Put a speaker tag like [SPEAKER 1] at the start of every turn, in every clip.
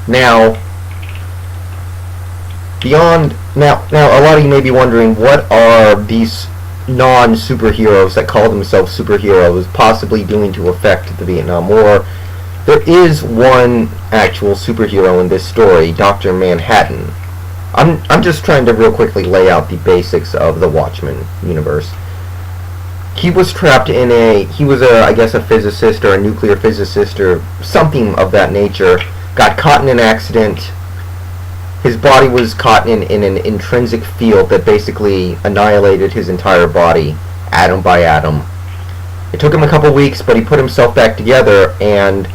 [SPEAKER 1] Now, now, a lot of you may be wondering, what are these non-superheroes that call themselves superheroes possibly doing to affect the Vietnam War? There is one actual superhero in this story, Dr. Manhattan. I'm just trying to real quickly lay out the basics of the Watchmen universe. He was trapped in he was I guess a physicist or a nuclear physicist or something of that nature, got caught in an accident. His body was caught in an intrinsic field that basically annihilated his entire body, atom by atom. It took him a couple weeks, but he put himself back together, and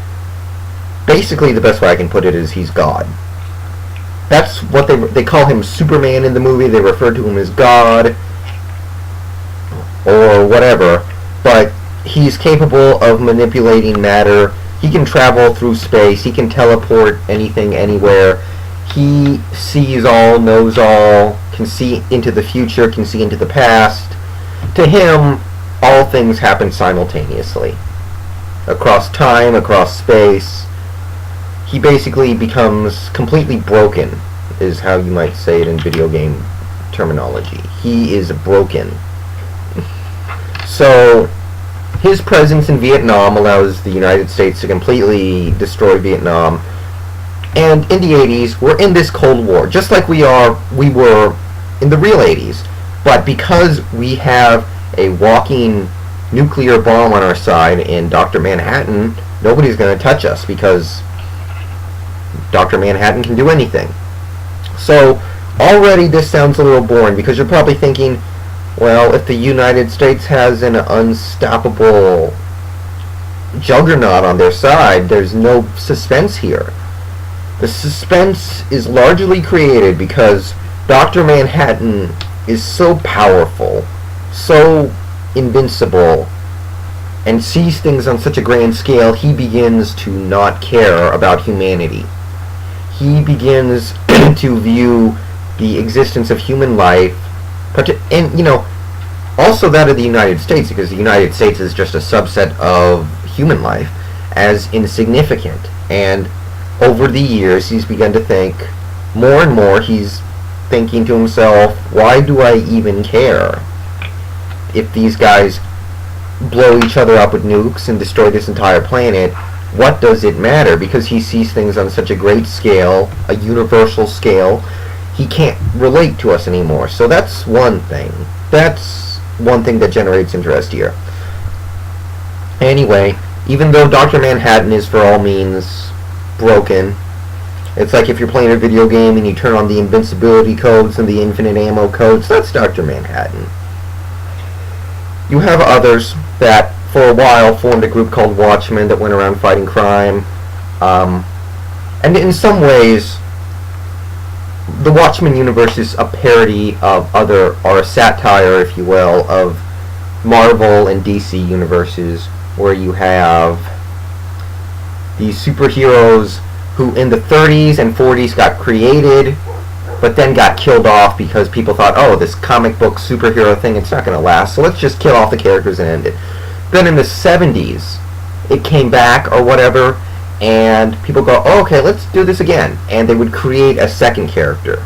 [SPEAKER 1] basically the best way I can put it is he's God. That's what they call him Superman in the movie. They refer to him as God or whatever, but he's capable of manipulating matter. He can travel through space. He can teleport anything, anywhere. He sees all, knows all, can see into the future, can see into the past. To him, all things happen simultaneously. Across time, across space. He basically becomes completely broken, is how you might say it in video game terminology. He is broken. So, his presence in Vietnam allows the United States to completely destroy Vietnam. And in the 80s, we're in this Cold War, just like we were in the real 80s. But because we have a walking nuclear bomb on our side in Dr. Manhattan, nobody's going to touch us because Dr. Manhattan can do anything. So already this sounds a little boring because you're probably thinking, well, if the United States has an unstoppable juggernaut on their side, there's no suspense here. The suspense is largely created because Dr. Manhattan is so powerful, so invincible, and sees things on such a grand scale, he begins to not care about humanity. He begins to view the existence of human life, and, also that of the United States, because the United States is just a subset of human life, as insignificant. And over the years, he's begun to think more and more. He's thinking to himself, why do I even care if these guys blow each other up with nukes and destroy this entire planet? What does it matter? Because he sees things on such a great scale, a universal scale, he can't relate to us anymore. So that's one thing. That's one thing that generates interest here. Anyway, even though Dr. Manhattan is for all means broken, it's like if you're playing a video game and you turn on the invincibility codes and the infinite ammo codes, that's Dr. Manhattan. You have others that for a while formed a group called Watchmen that went around fighting crime. And in some ways, the Watchmen universe is a parody of or a satire, if you will, of Marvel and DC universes, where you have these superheroes who in the 30s and 40s got created, but then got killed off because people thought, oh, this comic book superhero thing, it's not going to last, so let's just kill off the characters and end it. Then in the 70s, it came back or whatever, and people go, oh, okay, let's do this again. And they would create a second character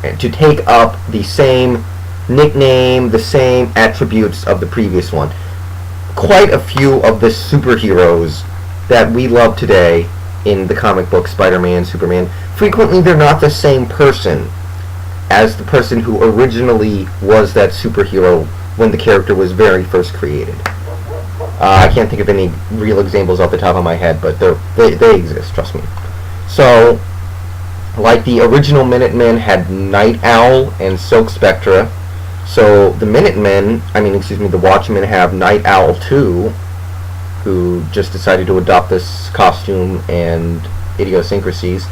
[SPEAKER 1] and to take up the same nickname, the same attributes of the previous one. Quite a few of the superheroes that we love today in the comic book, Spider-Man, Superman, frequently they're not the same person as the person who originally was that superhero when the character was very first created. I can't think of any real examples off the top of my head, but they exist, trust me. So, like the original Minutemen had Night Owl and Silk Spectre, so the the Watchmen have Night Owl 2, who just decided to adopt this costume and idiosyncrasies,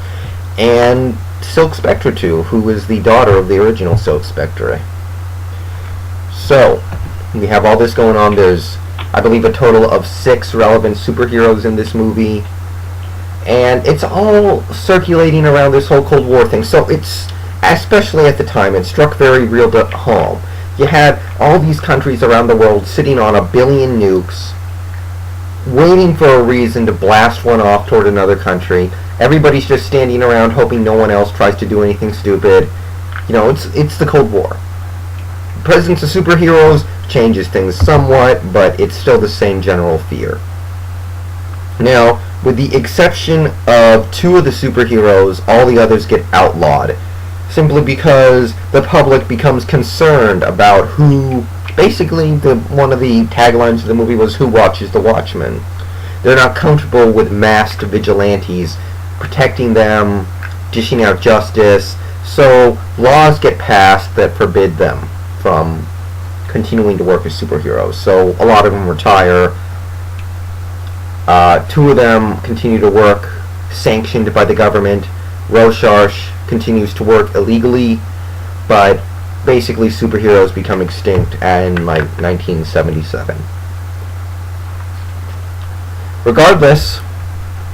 [SPEAKER 1] and Silk Spectre 2, who is the daughter of the original Silk Spectre. So, we have all this going on. There's, I believe, a total of 6 relevant superheroes in this movie, and it's all circulating around this whole Cold War thing. So it's, especially at the time, it struck very real to home. You had all these countries around the world sitting on 1 billion nukes, waiting for a reason to blast one off toward another country. Everybody's just standing around hoping no one else tries to do anything stupid. It's the Cold War. Presence of superheroes changes things somewhat, but it's still the same general fear. Now, with the exception of 2 of the superheroes, all the others get outlawed, simply because the public becomes concerned about who. Basically, one of the taglines of the movie was, "Who watches the Watchmen?" They're not comfortable with masked vigilantes protecting them, dishing out justice, so laws get passed that forbid them from continuing to work as superheroes. So a lot of them retire. 2 of them continue to work sanctioned by the government. Rorschach continues to work illegally, but basically superheroes become extinct in 1977. Regardless,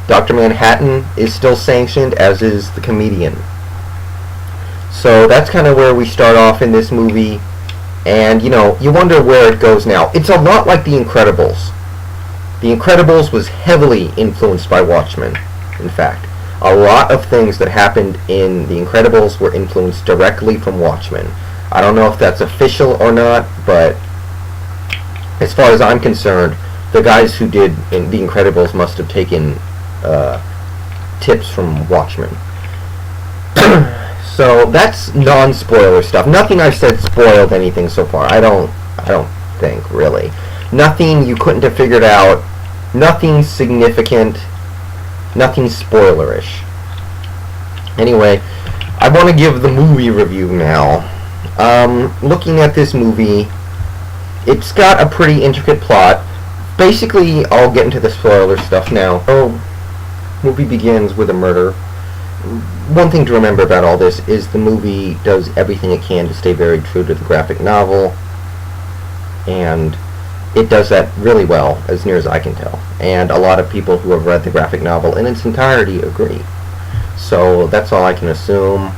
[SPEAKER 1] Dr. Manhattan is still sanctioned, as is the comedian. So that's kind of where we start off in this movie, and you wonder where it goes now. It's a lot like The Incredibles. The Incredibles was heavily influenced by Watchmen. In fact, a lot of things that happened in The Incredibles were influenced directly from Watchmen. I don't know if that's official or not, but as far as I'm concerned, the guys who did The Incredibles must have taken tips from Watchmen. So that's non-spoiler stuff. Nothing I've said spoiled anything so far. I don't think, really. Nothing you couldn't have figured out. Nothing significant. Nothing spoilerish. Anyway, I want to give the movie review now. Looking at this movie, it's got a pretty intricate plot. Basically, I'll get into the spoiler stuff now. Movie begins with a murder. One thing to remember about all this is the movie does everything it can to stay very true to the graphic novel, and it does that really well, as near as I can tell. And a lot of people who have read the graphic novel in its entirety agree. So that's all I can assume.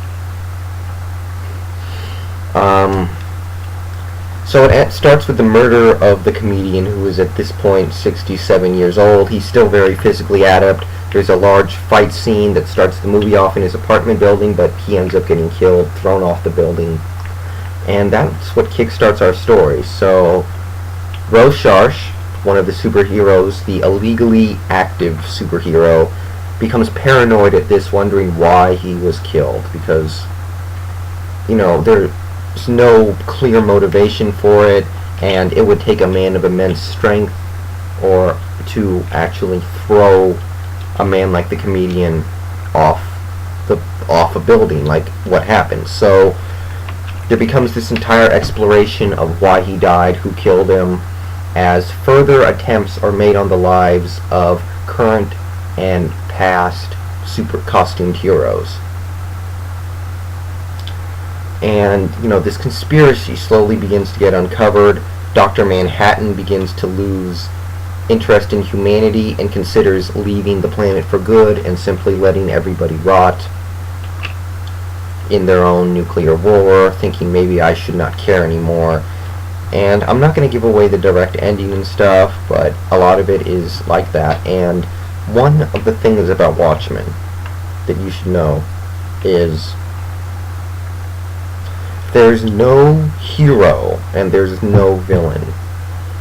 [SPEAKER 1] So it starts with the murder of the comedian, who is at this point 67 years old. He's still very physically adept. There's a large fight scene that starts the movie off in his apartment building, but he ends up getting killed, thrown off the building. And that's what kickstarts our story. So Rorschach, one of the superheroes, the illegally active superhero, becomes paranoid at this, wondering why he was killed, because there's no clear motivation for it, and it would take a man of immense strength or to actually throw a man like the comedian off a building, like what happened. So there becomes this entire exploration of why he died, who killed him, as further attempts are made on the lives of current and past super costumed heroes. And this conspiracy slowly begins to get uncovered. Dr. Manhattan begins to lose interest in humanity and considers leaving the planet for good and simply letting everybody rot in their own nuclear war, thinking maybe I should not care anymore. And I'm not going to give away the direct ending and stuff, but a lot of it is like that. And one of the things about Watchmen that you should know is there's no hero and there's no villain.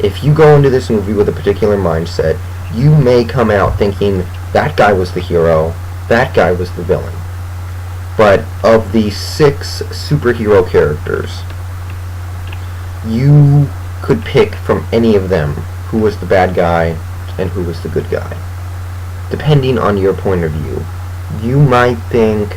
[SPEAKER 1] If you go into this movie with a particular mindset, you may come out thinking that guy was the hero, that guy was the villain. But of the 6 superhero characters, you could pick from any of them who was the bad guy and who was the good guy, depending on your point of view. You might think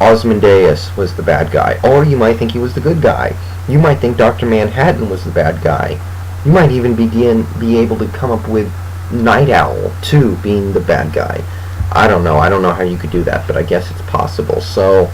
[SPEAKER 1] Ozymandias was the bad guy, or you might think he was the good guy. You might think Dr. Manhattan was the bad guy. You might even be able to come up with Night Owl, too, being the bad guy. I don't know how you could do that, but I guess it's possible. So,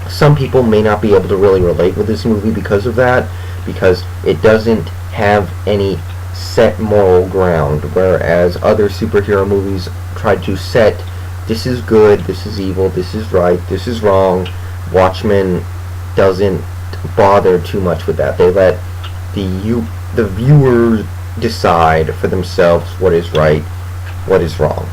[SPEAKER 1] some people may not be able to really relate with this movie because of that, because it doesn't have any set moral ground, whereas other superhero movies try to set, this is good, this is evil, this is right, this is wrong. Watchmen doesn't bother too much with that. They let the viewer decide for themselves what is right, what is wrong.